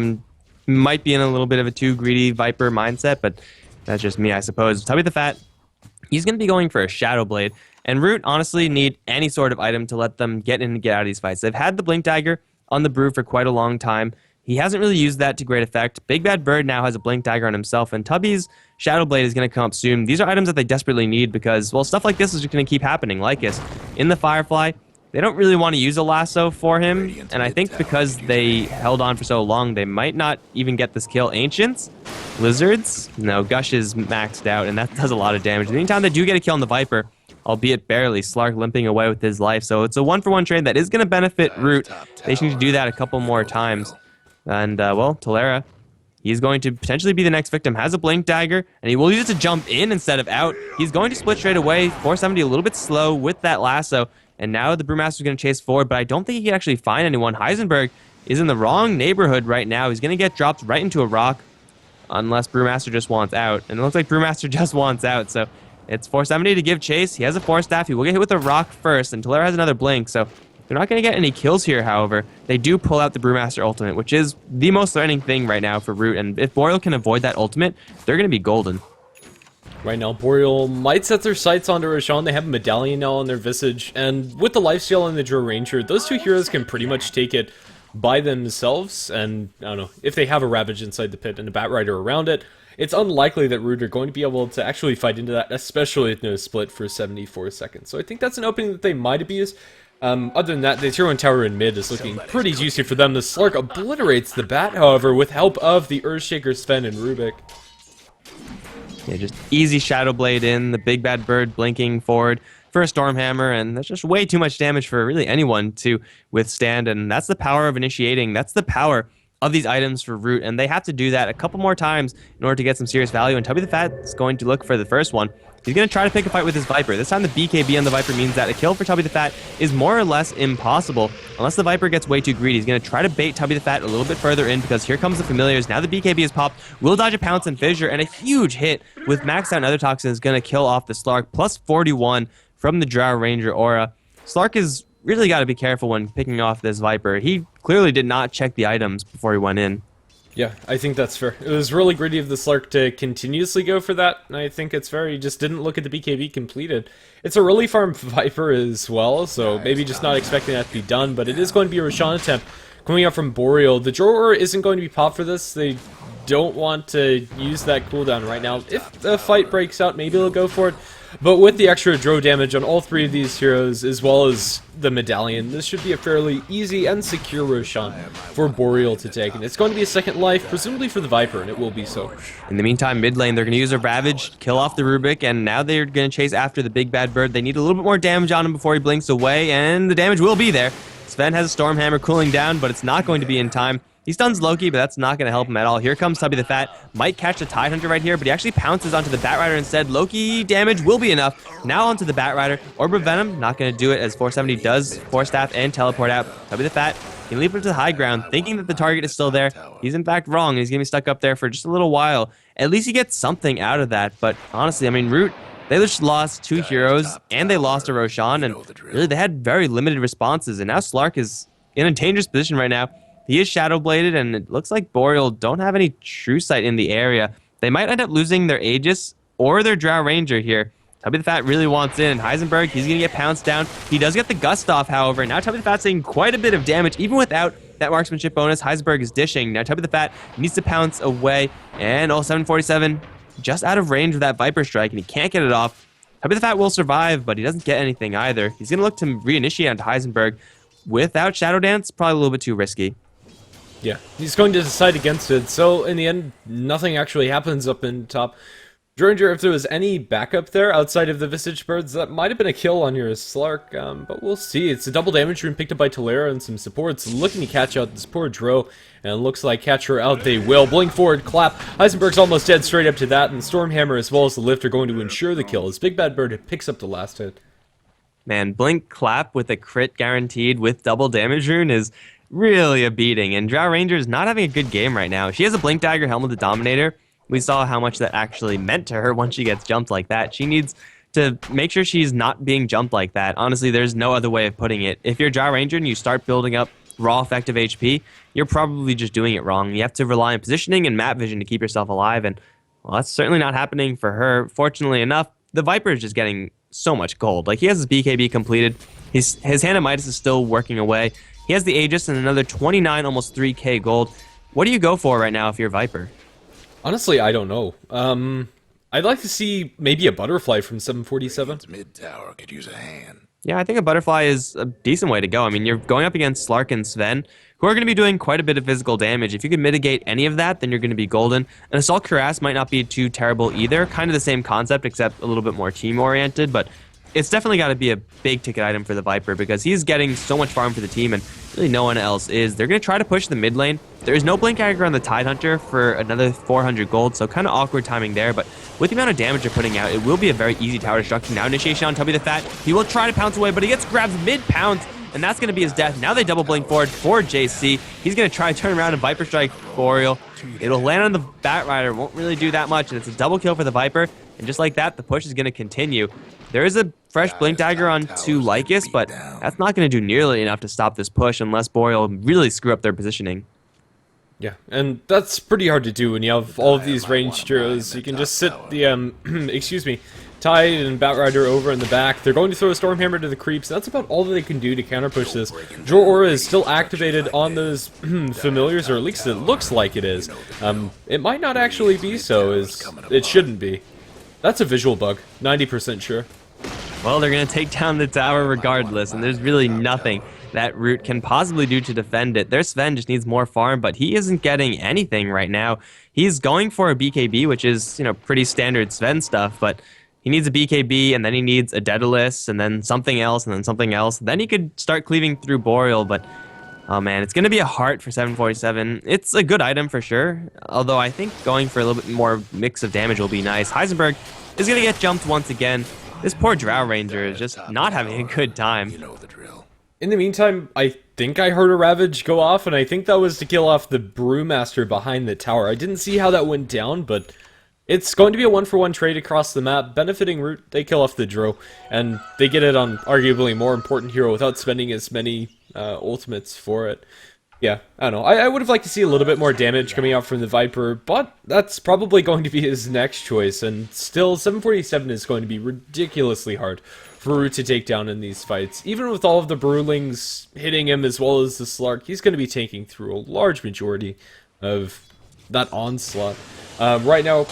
might be in a little bit of a too greedy Viper mindset, but that's just me, I suppose. Tubby the Fat, he's going to be going for a Shadow Blade, and Root honestly need any sort of item to let them get in and get out of these fights. They've had the Blink Dagger on the Brew for quite a long time. He hasn't really used that to great effect. Big Bad Bird now has a Blink Dagger on himself, and Tubby's Shadow Blade is going to come up soon. These are items that they desperately need because, well, stuff like this is just going to keep happening. Lycus, in the Firefly, they don't really want to use a lasso for him, and I think because they held on for so long, they might not even get this kill. Ancients, Lizards, no, Gush is maxed out, and that does a lot of damage. And anytime they do get a kill on the Viper, albeit barely, Slark limping away with his life, so it's a one-for-one trade that is going to benefit Root. They should need to do that a couple more times. And, well, Talera, he's going to potentially be the next victim. Has a Blink Dagger, and he will use it to jump in instead of out. He's going to split straight away. 470 a little bit slow with that lasso. And now the Brewmaster is going to chase forward, but I don't think he can actually find anyone. Heisenberg is in the wrong neighborhood right now. He's going to get dropped right into a rock unless Brewmaster just wants out. And it looks like Brewmaster just wants out, so it's 470 to give chase. He has a Force Staff. He will get hit with a rock first, and Talera has another Blink, so they're not going to get any kills here, however. They do pull out the Brewmaster ultimate, which is the most threatening thing right now for Root, and if Boreal can avoid that ultimate, they're going to be golden. Right now, Boreal might set their sights onto Roshan. They have a Medallion now on their Visage, and with the Lifesteal and the Drow Ranger, those two heroes can pretty much take it by themselves, and, I don't know, if they have a Ravage inside the pit and a Bat Rider around it, it's unlikely that Root are going to be able to actually fight into that, especially with no split for 74 seconds. So I think that's an opening that they might abuse. Other than that, the Tier 1 tower in mid is looking pretty juicy for them. The Slark obliterates the Bat, however, with help of the Earthshaker, Sven, and Rubik. Yeah, just easy Shadow Blade in, the Big Bad Bird blinking forward for a Stormhammer, and that's just way too much damage for really anyone to withstand, and that's the power of initiating. That's the power of these items for Root, and they have to do that a couple more times in order to get some serious value, and Tubby the Fat is going to look for the first one. He's going to try to pick a fight with his Viper. This time the BKB on the Viper means that a kill for Tubby the Fat is more or less impossible unless the Viper gets way too greedy. He's going to try to bait Tubby the Fat a little bit further in because here comes the Familiars. Now the BKB is popped. Will dodge a Pounce and Fissure, and a huge hit with maxed out Nether Toxin is going to kill off the Slark. Plus 41 from the Drow Ranger aura. Slark is really got to be careful when picking off this Viper. He clearly did not check the items before he went in. Yeah, I think that's fair. It was really greedy of the Slark to continuously go for that, and I think it's fair. He just didn't look at the BKB completed. It's a really farm Viper as well, so maybe just not expecting that to be done, but it is going to be a Roshan attempt coming up from Boreal. The Drawer isn't going to be popped for this. They don't want to use that cooldown right now. If the fight breaks out, maybe they'll go for it. But with the extra draw damage on all three of these heroes, as well as the medallion, this should be a fairly easy and secure Roshan for Boreal to take. And it's going to be a second life, presumably for the Viper, and it will be so. In the meantime, mid lane, they're going to use a Ravage, kill off the Rubik, and now they're going to chase after the big bad bird. They need a little bit more damage on him before he blinks away, and the damage will be there. Sven has a Stormhammer cooling down, but it's not going to be in time. He stuns Loki, but that's not going to help him at all. Here comes Tubby the Fat. Might catch the Tidehunter right here, but he actually pounces onto the Batrider instead. Loki damage will be enough. Now onto the Batrider. Orb of Venom, not going to do it as 470 does Force Staff and teleport out. Tubby the Fat can leap up to the high ground, thinking that the target is still there. He's in fact wrong, and he's going to be stuck up there for just a little while. At least he gets something out of that, but honestly, I mean, Root, they just lost 2 heroes, and they lost a Roshan, and really they had very limited responses, and now Slark is in a dangerous position right now. He is Shadow Bladed, and it looks like Boreal don't have any True Sight in the area. They might end up losing their Aegis or their Drow Ranger here. Tubby the Fat really wants in. Heisenberg, he's going to get pounced down. He does get the Gust off, however. Now Tubby the Fat's taking quite a bit of damage, even without that marksmanship bonus. Heisenberg is dishing. Now Tubby the Fat needs to pounce away, and 747 just out of range of that Viper Strike, and he can't get it off. Tubby the Fat will survive, but he doesn't get anything either. He's going to look to reinitiate onto Heisenberg. Without Shadow Dance, probably a little bit too risky. Yeah, he's going to decide against it, so in the end, nothing actually happens up in top. Dranger, if there was any backup there outside of the Visage Birds, that might have been a kill on your Slark, but we'll see. It's a double damage rune picked up by Talera and some supports looking to catch out this poor Dro, and it looks like catch her out they will. Blink forward, clap. Heisenberg's almost dead straight up to that, and Stormhammer as well as the Lift are going to ensure the kill as Big Bad Bird picks up the last hit. Man, Blink Clap with a crit guaranteed with double damage rune is really a beating, and Drow Ranger is not having a good game right now. She has a Blink Dagger Helm of the Dominator. We saw how much that actually meant to her once she gets jumped like that. She needs to make sure she's not being jumped like that. Honestly, there's no other way of putting it. If you're Drow Ranger and you start building up raw effective HP, you're probably just doing it wrong. You have to rely on positioning and map vision to keep yourself alive, and well, that's certainly not happening for her. Fortunately enough, the Viper is just getting so much gold. Like, he has his BKB completed. His Hand of Midas is still working away. He has the Aegis and another 29, almost 3k gold. What do you go for right now if you're Viper? Honestly, I don't know. I'd like to see maybe a Butterfly from 747. Mid tower could use a hand. Yeah, I think a Butterfly is a decent way to go. I mean, you're going up against Slark and Sven, who are going to be doing quite a bit of physical damage. If you can mitigate any of that, then you're going to be golden. An Assault Cuirass might not be too terrible either. Kind of the same concept, except a little bit more team-oriented, but it's definitely got to be a big-ticket item for the Viper because he's getting so much farm for the team, and really no one else is. They're going to try to push the mid lane. There is no Blink Dagger on the Tidehunter for another 400 gold, so kind of awkward timing there, but with the amount of damage they're putting out, it will be a very easy tower destruction. Now initiation on Tubby the Fat. He will try to pounce away, but he gets grabbed mid-pounce, and that's going to be his death. Now they double blink forward for JC. He's going to try to turn around and Viper Strike Boreal. It'll land on the Batrider, won't really do that much, and it's a double kill for the Viper, and just like that, the push is going to continue. There is a fresh Blink Dagger on to Lycus, but that's not going to do nearly enough to stop this push unless Boreal really screw up their positioning. Yeah, and that's pretty hard to do when you have all of these ranged heroes. You can just sit the, excuse me, Tide and Batrider over in the back. They're going to throw a Stormhammer to the creeps. That's about all that they can do to counterpush this. Jor Aura is still activated on those familiars, or at least it looks like it is. It might not actually be so, as it shouldn't be. That's a visual bug, 90% sure. Well, they're going to take down the tower regardless, and there's really nothing that Root can possibly do to defend it. Their Sven just needs more farm, but he isn't getting anything right now. He's going for a BKB, which is, you know, pretty standard Sven stuff, but he needs a BKB, and then he needs a Daedalus, and then something else, and then something else. Then he could start cleaving through Boreal, but oh man, it's going to be a heart for 747. It's a good item for sure, although I think going for a little bit more mix of damage will be nice. Heisenberg is going to get jumped once again. This poor Drow Ranger is just not having a good time. You know the drill. In the meantime, I think I heard a Ravage go off, and I think that was to kill off the Brewmaster behind the tower. I didn't see how that went down, but it's going to be a one-for-one trade across the map, benefiting Root. They kill off the Dro, and they get it on arguably more important hero without spending as many ultimates for it. Yeah, I don't know. I would have liked to see a little bit more damage coming out from the Viper, but that's probably going to be his next choice, and still, 747 is going to be ridiculously hard for Root to take down in these fights. Even with all of the Brewlings hitting him as well as the Slark, he's going to be taking through a large majority of that onslaught. Right now,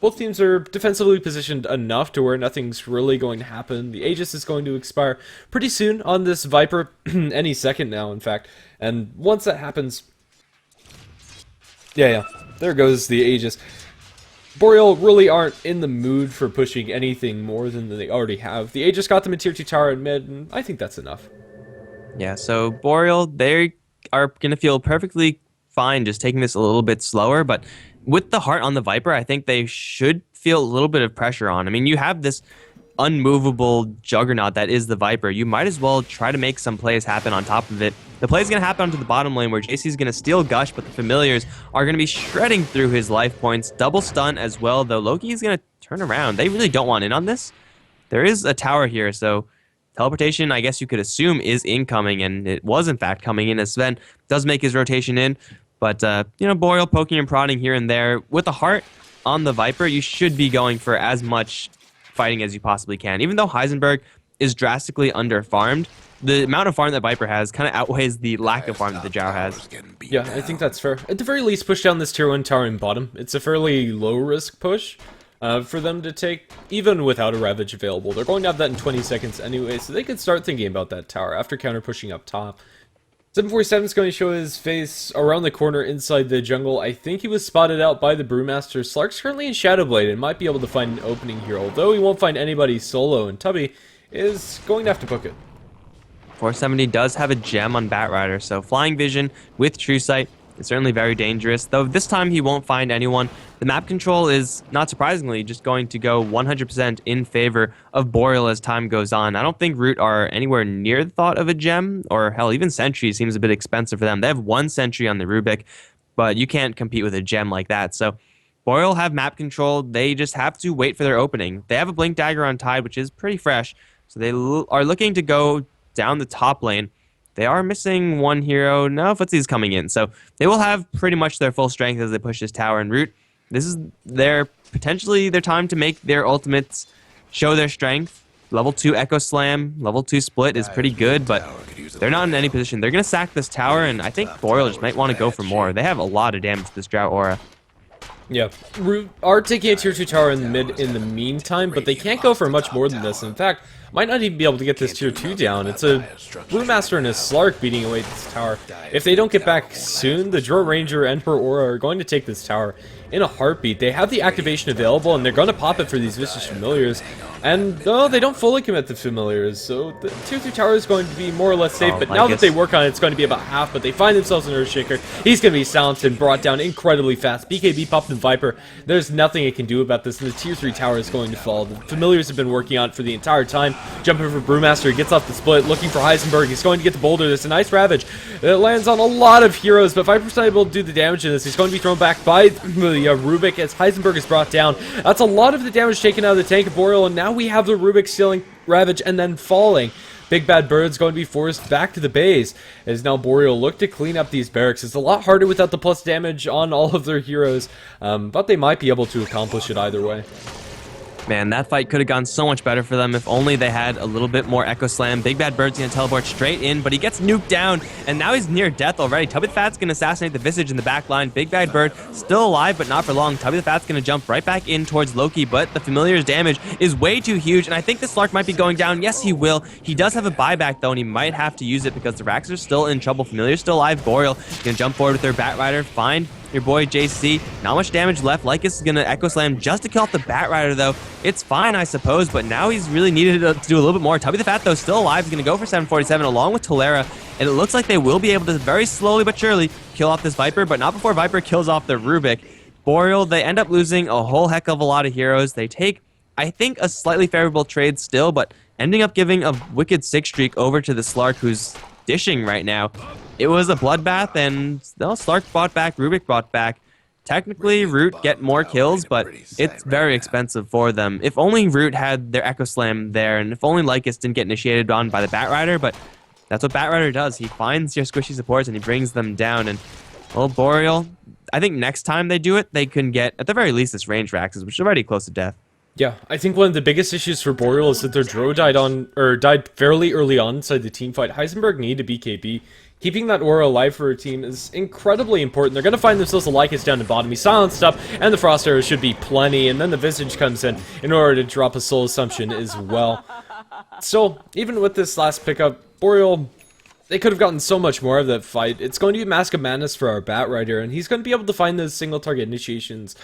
Both teams are defensively positioned enough to where nothing's really going to happen. The Aegis is going to expire pretty soon on this Viper, any second now, in fact. And once that happens... Yeah, there goes the Aegis. Boreal really aren't in the mood for pushing anything more than they already have. The Aegis got them a tier 2 tower in mid, and I think that's enough. Yeah, so Boreal, they are going to feel perfectly fine just taking this a little bit slower, but with the heart on the Viper, I think they should feel a little bit of pressure on. I mean, you have this unmovable juggernaut that is the Viper. You might as well try to make some plays happen on top of it. The play is going to happen onto the bottom lane where JC is going to steal Gush, but the Familiars are going to be shredding through his life points. Double stun as well, though Loki is going to turn around. They really don't want in on this. There is a tower here, so teleportation, I guess you could assume, is incoming, and it was in fact coming in as Sven does make his rotation in. But, you know, Boreal poking and prodding here and there. With a heart on the Viper, you should be going for as much fighting as you possibly can. Even though Heisenberg is drastically under-farmed, the amount of farm that Viper has kind of outweighs the lack of farm that the Drow has. Yeah, I think that's fair. At the very least, push down this tier 1 tower in bottom. It's a fairly low-risk push for them to take, even without a Ravage available. They're going to have that in 20 seconds anyway, so they could start thinking about that tower after counter-pushing up top. 747 is going to show his face around the corner inside the jungle. I think he was spotted out by the Brewmaster. Slark's currently in Shadowblade and might be able to find an opening here, although he won't find anybody solo, and Tubby is going to have to book it. 470 does have a gem on Batrider, so Flying Vision with True Sight is certainly very dangerous, though this time he won't find anyone. The map control is, not surprisingly, just going to go 100% in favor of Boreal as time goes on. I don't think Root are anywhere near the thought of a gem, or hell, even Sentry seems a bit expensive for them. They have one Sentry on the Rubik, but you can't compete with a gem like that, so Boreal have map control. They just have to wait for their opening. They have a Blink Dagger on Tide, which is pretty fresh, so they are looking to go down the top lane. They are missing one hero. No, Footsy's coming in. So they will have pretty much their full strength as they push this tower. And Root, this is potentially their time to make their ultimates show their strength. Level 2 Echo Slam, level 2 Split is pretty good, but they're not in any position. They're going to sack this tower, and I think Boreal just might want to go for more. They have a lot of damage to this Drow Aura. Yeah, Root are taking a tier 2 tower in the mid in the meantime, but they can't go for much more than this. In fact, might not even be able to get this tier 2 down. It's a Brewmaster and a Slark beating away this tower. If they don't get back soon, the Drow Ranger and her Aura are going to take this tower in a heartbeat. They have the activation available, and they're going to pop it for these Vicious Familiars. And no, they don't fully commit the Familiars, so the tier 2 tower is going to be more or less safe. But now that they work on it, it's going to be about half, but they find themselves an Earthshaker. He's going to be silenced and brought down incredibly fast. BKB popped in Viper. There's nothing it can do about this, and the tier 3 tower is going to fall. The Familiars have been working on it for the entire time. Jumping for Brewmaster, he gets off the split, looking for Heisenberg. He's going to get the Boulder. There's a nice Ravage. It lands on a lot of heroes, but Viper's not able to do the damage in this. He's going to be thrown back by the Rubik as Heisenberg is brought down. That's a lot of the damage taken out of the tank of Boreal, and now we have the Rubik stealing Ravage and then falling. Big Bad Bird's going to be forced back to the base as now Boreal look to clean up these barracks. It's a lot harder without the plus damage on all of their heroes, but they might be able to accomplish it either way. Man, that fight could have gone so much better for them if only they had a little bit more Echo Slam. Big Bad Bird's going to teleport straight in, but he gets nuked down, and now he's near death already. Tubby the Fat's going to assassinate the Visage in the back line. Big Bad Bird still alive, but not for long. Tubby the Fat's going to jump right back in towards Loki, but the Familiar's damage is way too huge, and I think this Slark might be going down. Yes, he will. He does have a buyback, though, and he might have to use it because the Rax are still in trouble. Familiar's still alive. Boreal going to jump forward with their Batrider, find your boy JC. Not much damage left. Lycus is going to Echo Slam just to kill off the Batrider, though. It's fine, I suppose, but now he's really needed to do a little bit more. Tubby the Fat, though, still alive. He's going to go for 747 along with Tolera, and it looks like they will be able to very slowly but surely kill off this Viper, but not before Viper kills off the Rubik. Boreal, they end up losing a whole heck of a lot of heroes. They take, I think, a slightly favorable trade still, but ending up giving a wicked 6 streak over to the Slark, who's dishing right now. It was a bloodbath, and well, Slark brought back, Rubik brought back. Technically, Root get more kills, but it's very expensive for them. If only Root had their Echo Slam there, and if only Lycus didn't get initiated on by the Batrider, but that's what Batrider does. He finds your squishy supports and he brings them down, and well, Boreal, I think next time they do it, they can get, at the very least, this range Raxes, which is already close to death. Yeah, I think one of the biggest issues for Boreal is that their Drow died fairly early on inside the team fight. Heisenberg needed BKB. Keeping that aura alive for a team is incredibly important. They're going to find themselves a Lycus down the bottom. He silenced up, and the Frost Arrow should be plenty, and then the Visage comes in order to drop a Soul Assumption as well. So, even with this last pickup, Boreal, they could have gotten so much more of that fight. It's going to be Mask of Madness for our Batrider, and he's going to be able to find those single target initiations.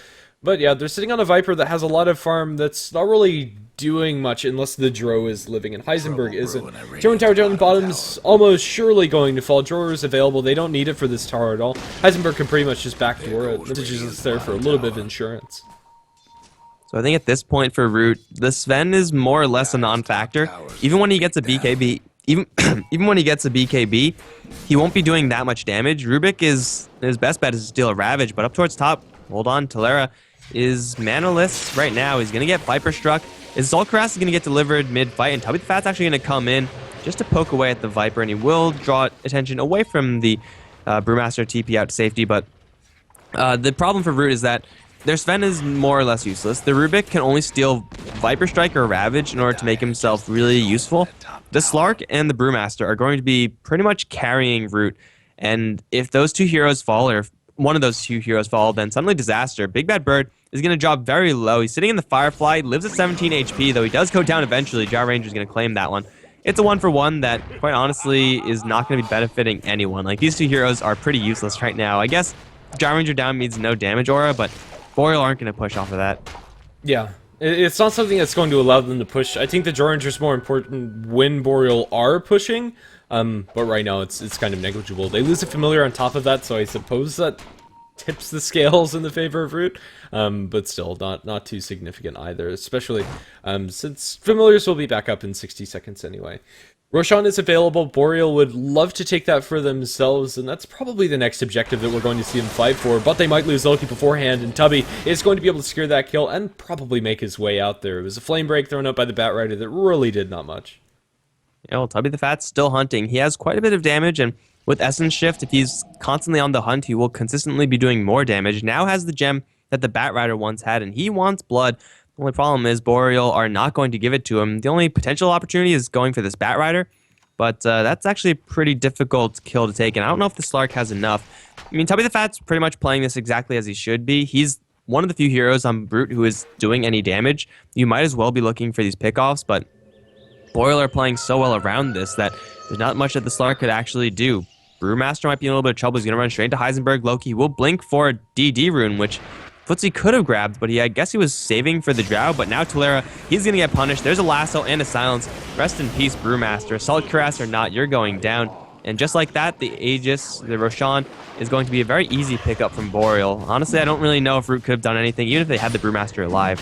But yeah, they're sitting on a Viper that has a lot of farm that's not really doing much unless the Dro is living, and Heisenberg isn't. German Tower down the bottom's almost surely going to fall. Drower is available. They don't need it for this tower at all. Heisenberg can pretty much just backdoor it. Vintage is just there for a little bit of insurance. So I think at this point for Root, the Sven is more or less a non-factor. Even when he gets a BKB, even when he gets a BKB, he won't be doing that much damage. Rubik is his best bet is to steal a Ravage, but up towards top, hold on, Talera is manaless right now. He's gonna get Viper struck. His Zul'Karas is gonna get delivered mid-fight, and Tubby the Fat's actually gonna come in just to poke away at the Viper, and he will draw attention away from the Brewmaster TP out to safety. But the problem for Root is that their Sven is more or less useless. The Rubik can only steal Viper Strike or Ravage in order to make himself really useful. The Slark and the Brewmaster are going to be pretty much carrying Root, and if those two heroes fall, or if one of those two heroes fall, then suddenly disaster. Big Bad Bird is going to drop very low. He's sitting in the Firefly, lives at 17 HP, though he does go down eventually. Jar Ranger is going to claim that one. It's a 1-for-1 that, quite honestly, is not going to be benefiting anyone. Like, these two heroes are pretty useless right now. I guess Jar Ranger down means no damage aura, but Boreal aren't going to push off of that. Yeah, it's not something that's going to allow them to push. I think the Jar Ranger is more important when Boreal are pushing, but right now it's kind of negligible. They lose a Familiar on top of that, so I suppose that tips the scales in the favor of Root, but still not too significant either, especially since Familiars will be back up in 60 seconds anyway. Roshan is available. Boreal would love to take that for themselves, and that's probably the next objective that we're going to see them fight for, but they might lose Loki beforehand, and Tubby is going to be able to secure that kill and probably make his way out there. It was a flame break thrown out by the Batrider that really did not much. Yeah, well, Tubby the Fat's still hunting. He has quite a bit of damage, and with Essence Shift, if he's constantly on the hunt, he will consistently be doing more damage. Now has the gem that the Batrider once had, and he wants blood. The only problem is Boreal are not going to give it to him. The only potential opportunity is going for this Batrider, but that's actually a pretty difficult kill to take, and I don't know if the Slark has enough. I mean, Tubby the Fat's pretty much playing this exactly as he should be. He's one of the few heroes on Brute who is doing any damage. You might as well be looking for these pickoffs, but Boreal are playing so well around this that there's not much that the Slark could actually do. Brewmaster might be in a little bit of trouble. He's going to run straight into Heisenberg. Loki will blink for a DD rune, which Footsie could have grabbed, but I guess he was saving for the Drow. But now Talera, he's going to get punished. There's a lasso and a silence. Rest in peace, Brewmaster. Zul'Karas or not, you're going down. And just like that, the Aegis, the Roshan, is going to be a very easy pickup from Boreal. Honestly, I don't really know if Root could have done anything, even if they had the Brewmaster alive.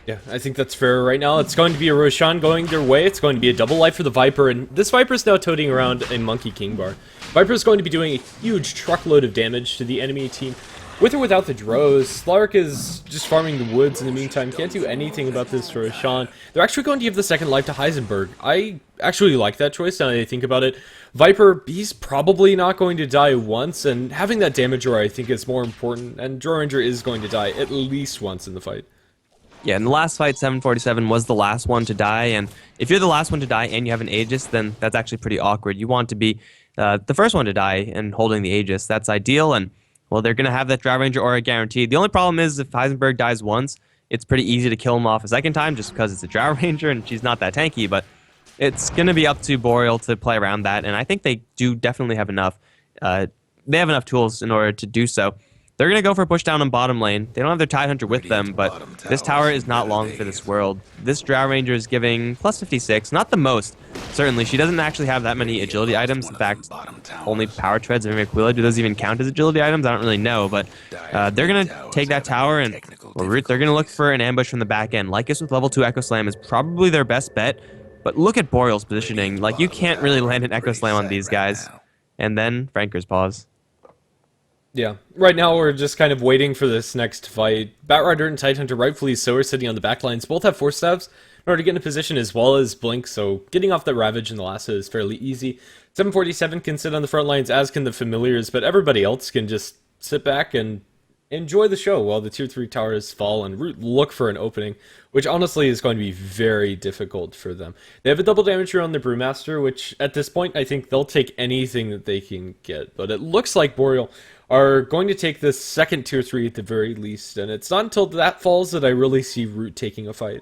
Yeah, I think that's fair right now. It's going to be a Roshan going their way. It's going to be a double life for the Viper, and this Viper is now toting around a Monkey King bar. Viper is going to be doing a huge truckload of damage to the enemy team. With or without the Drows, Slark is just farming the woods in the meantime. Can't do anything about this for Roshan. They're actually going to give the second life to Heisenberg. I actually like that choice now that I think about it. Viper, he's probably not going to die once, and having that damage aura I think is more important, and Draw Ranger is going to die at least once in the fight. Yeah, in the last fight, 747 was the last one to die, and if you're the last one to die and you have an Aegis, then that's actually pretty awkward. You want to be the first one to die and holding the Aegis. That's ideal, and, well, they're going to have that Drow Ranger aura guaranteed. The only problem is if Heisenberg dies once, it's pretty easy to kill him off a second time just because it's a Drow Ranger and she's not that tanky, but it's going to be up to Boreal to play around that, and I think they do definitely have enough. They have enough tools in order to do so. They're going to go for a push down on bottom lane. They don't have their Tidehunter with them, but this tower is not long for this world. This Drow Ranger is giving plus 56, not the most. Certainly, she doesn't actually have that many agility items. In fact, only Power Treads and Aquila. Do those even count as agility items? I don't really know, but they're going to take that tower, and well, Root, they're going to look for an ambush from the back end. Lycus with level 2 Echo Slam is probably their best bet, but look at Boreal's positioning. Like, you can't really land an Echo Slam on these guys. And then Franker's pause. Yeah, right now we're just kind of waiting for this next fight. Batrider and Tidehunter, rightfully so, are sitting on the backlines. Both have Force Staves in order to get in a position as well as Blink, so getting off the Ravage and the lasso is fairly easy. 747 can sit on the front lines, as can the Familiars, but everybody else can just sit back and enjoy the show while the tier 3 towers fall and Root look for an opening, which honestly is going to be very difficult for them. They have a double damager on the Brewmaster, which at this point I think they'll take anything that they can get, but it looks like Boreal are going to take this second tier 3 at the very least, and it's not until that falls that I really see Root taking a fight.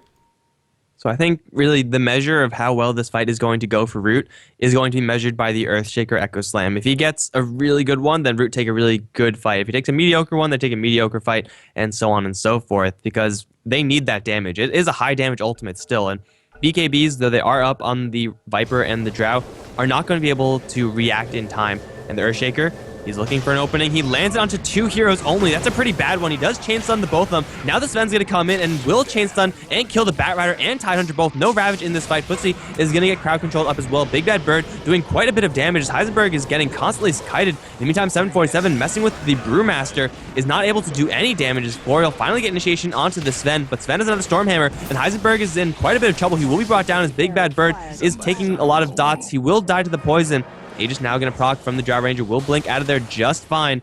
So I think really the measure of how well this fight is going to go for Root is going to be measured by the Earthshaker Echo Slam. If he gets a really good one, then Root take a really good fight. If he takes a mediocre one, they take a mediocre fight, and so on and so forth, because they need that damage. It is a high damage ultimate still, and BKBs, though they are up on the Viper and the Drow, are not going to be able to react in time. And the Earthshaker, he's looking for an opening. He lands it onto 2 heroes only. That's a pretty bad one. He does chain stun the both of them. Now the Sven's going to come in and will chain stun and kill the Batrider and Tidehunter both. No Ravage in this fight. Pussy is going to get crowd controlled up as well. Big Bad Bird doing quite a bit of damage. Heisenberg is getting constantly kited. In the meantime, 747 messing with the Brewmaster is not able to do any damage as Boreal finally get initiation onto the Sven, but Sven has another Stormhammer, and Heisenberg is in quite a bit of trouble. He will be brought down as Big Bad Bird is taking a lot of dots. He will die to the poison. Aegis now going to proc from the Drow Ranger, will blink out of there just fine.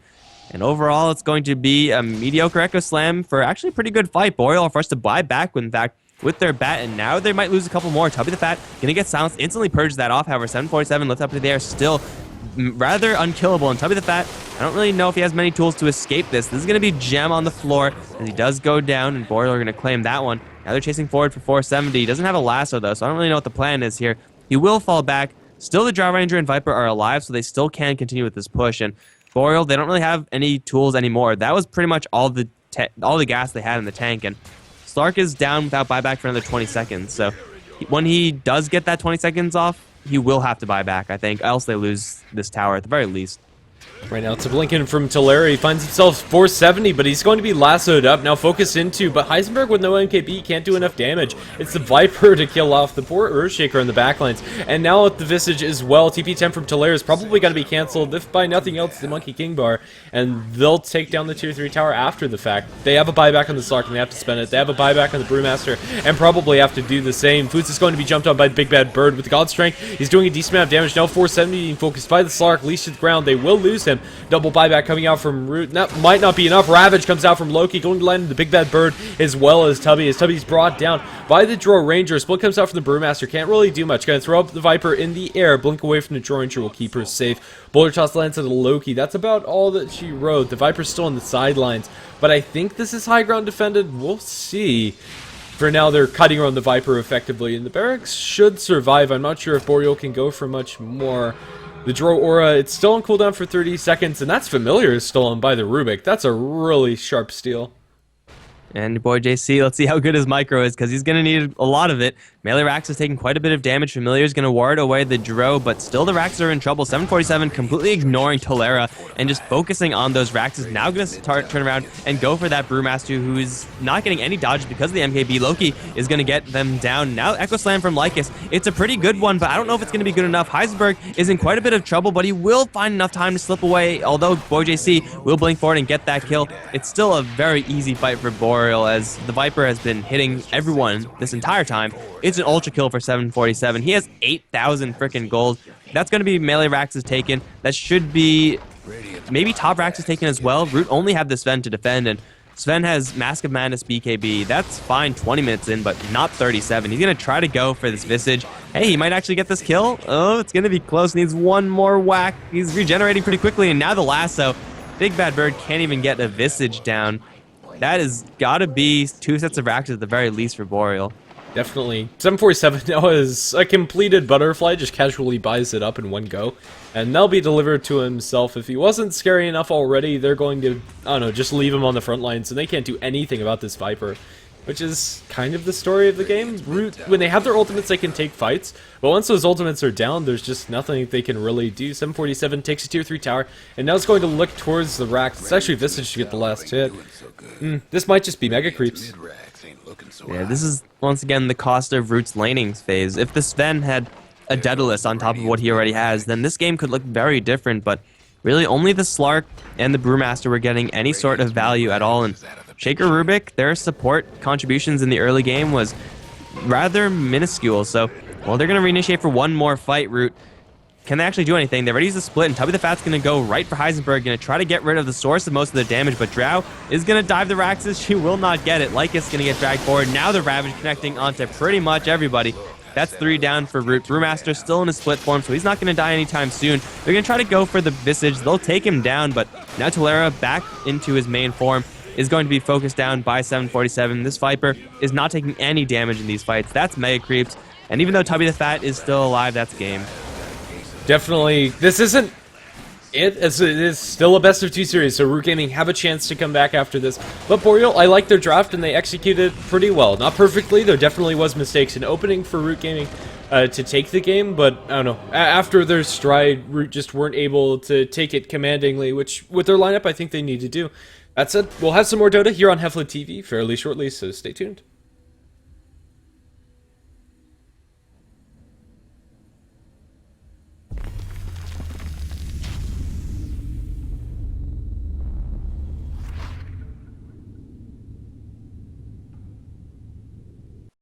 And overall, it's going to be a mediocre Echo Slam for actually a pretty good fight. Boreal are forced to buy back, in fact, with their bat, and now they might lose a couple more. Tubby the Fat going to get silenced, instantly purges that off. However, 747 lifts up to the air, still rather unkillable. And Tubby the Fat, I don't really know if he has many tools to escape this. This is going to be Gem on the floor as he does go down, and Boreal are going to claim that one. Now they're chasing forward for 470. He doesn't have a lasso, though, so I don't really know what the plan is here. He will fall back. Still, the Drow Ranger and Viper are alive, so they still can continue with this push. And Boreal, they don't really have any tools anymore. That was pretty much all the gas they had in the tank. And Slark is down without buyback for another 20 seconds. So when he does get that 20 seconds off, he will have to buy back, I think. Else they lose this tower at the very least. Right now, it's a blink in from Tulare. He finds himself 470, but he's going to be lassoed up. Now focused into, but Heisenberg with no MKB can't do enough damage. It's the Viper to kill off the poor Earthshaker in the backlines. And now at the Visage as well, TP10 from Tulare is probably going to be canceled, if by nothing else, the Monkey King Bar. And they'll take down the tier 3 tower after the fact. They have a buyback on the Slark, and they have to spend it. They have a buyback on the Brewmaster, and probably have to do the same. Foods is going to be jumped on by the Big Bad Bird with the God Strength. He's doing a decent amount of damage. Now 470 being focused by the Slark, leashed to the ground. They will lose him. Double buyback coming out from Root. That might not be enough. Ravage comes out from Loki, going to land the Big Bad Bird as well as Tubby. As Tubby's brought down by the Drow Ranger. Split comes out from the Brewmaster. Can't really do much. Gonna throw up the Viper in the air. Blink away from the Drow Ranger will keep her safe. Boulder Toss lands to the Loki. That's about all that she rode. The Viper's still on the sidelines, but I think this is high ground defended. We'll see. For now, they're cutting around the Viper effectively, and the barracks should survive. I'm not sure if Boreal can go for much more. The Drow Aura, it's still on cooldown for 30 seconds, and that's Familiar is stolen by the Rubik. That's a really sharp steal. And your boy JC, let's see how good his micro is, because he's going to need a lot of it. Melee Rax is taking quite a bit of damage. Familiar is going to ward away the Drow, but still the Raxes are in trouble. 747 completely ignoring Tolera and just focusing on those Raxes. Now going to turn around and go for that Brewmaster, who is not getting any dodges because of the MKB. Loki is going to get them down. Now Echo Slam from Lycus. It's a pretty good one, but I don't know if it's going to be good enough. Heisenberg is in quite a bit of trouble, but he will find enough time to slip away, although boy JC will blink forward and get that kill. It's still a very easy fight for Boreal, as the Viper has been hitting everyone this entire time. It's an ultra kill for 747. He has 8,000 freaking gold. That's going to be melee Raxes taken. That should be maybe top Raxes taken as well. Root only have the Sven to defend, and Sven has Mask of Madness BKB. That's fine 20 minutes in, but not 37. He's going to try to go for this Visage. Hey, he might actually get this kill. Oh, it's going to be close. Needs one more whack. He's regenerating pretty quickly, and now the lasso. Big Bad Bird can't even get a Visage down. That has got to be 2 sets of Raxes at the very least for Boreal. Definitely. 747 now is a completed butterfly, just casually buys it up in one go. And they'll be delivered to himself. If he wasn't scary enough already, they're going to, I don't know, just leave him on the front lines, and they can't do anything about this Viper. Which is kind of the story of the game. Root, when they have their ultimates, they can take fights. But once those ultimates are down, there's just nothing they can really do. 747 takes a tier 3 tower, and now it's going to look towards the Rax. It's actually Visage to get the last hit. This might just be Mega Creeps. Yeah, this is, once again, the cost of Root's laning phase. If the Sven had a Daedalus on top of what he already has, then this game could look very different, but really only the Slark and the Brewmaster were getting any sort of value at all, and Shaker Rubik, their support contributions in the early game was rather minuscule, so, well, they're going to reinitiate for one more fight. Root can they actually do anything? They already used the split, and Tubby the Fat's going to go right for Heisenberg, going to try to get rid of the source of most of the damage, but Drow is going to dive the Raxus. She will not get it. Lycus going to get dragged forward. Now the Ravage connecting onto pretty much everybody. That's 3 down for Root. Brewmaster still in his split form, so he's not going to die anytime soon. They're going to try to go for the Visage. They'll take him down, but now Tolera back into his main form is going to be focused down by 747. This Viper is not taking any damage in these fights. That's Mega Creeps, and even though Tubby the Fat is still alive, that's game. Definitely, this isn't it. It is still a best of 2 series, so Root Gaming have a chance to come back after this. But Boreal, I like their draft, and they executed pretty well. Not perfectly, there definitely was mistakes in opening for Root Gaming to take the game, but I don't know. After their stride, Root just weren't able to take it commandingly, which with their lineup, I think they need to do. That said, we'll have some more Dota here on HeflaTV fairly shortly, so stay tuned.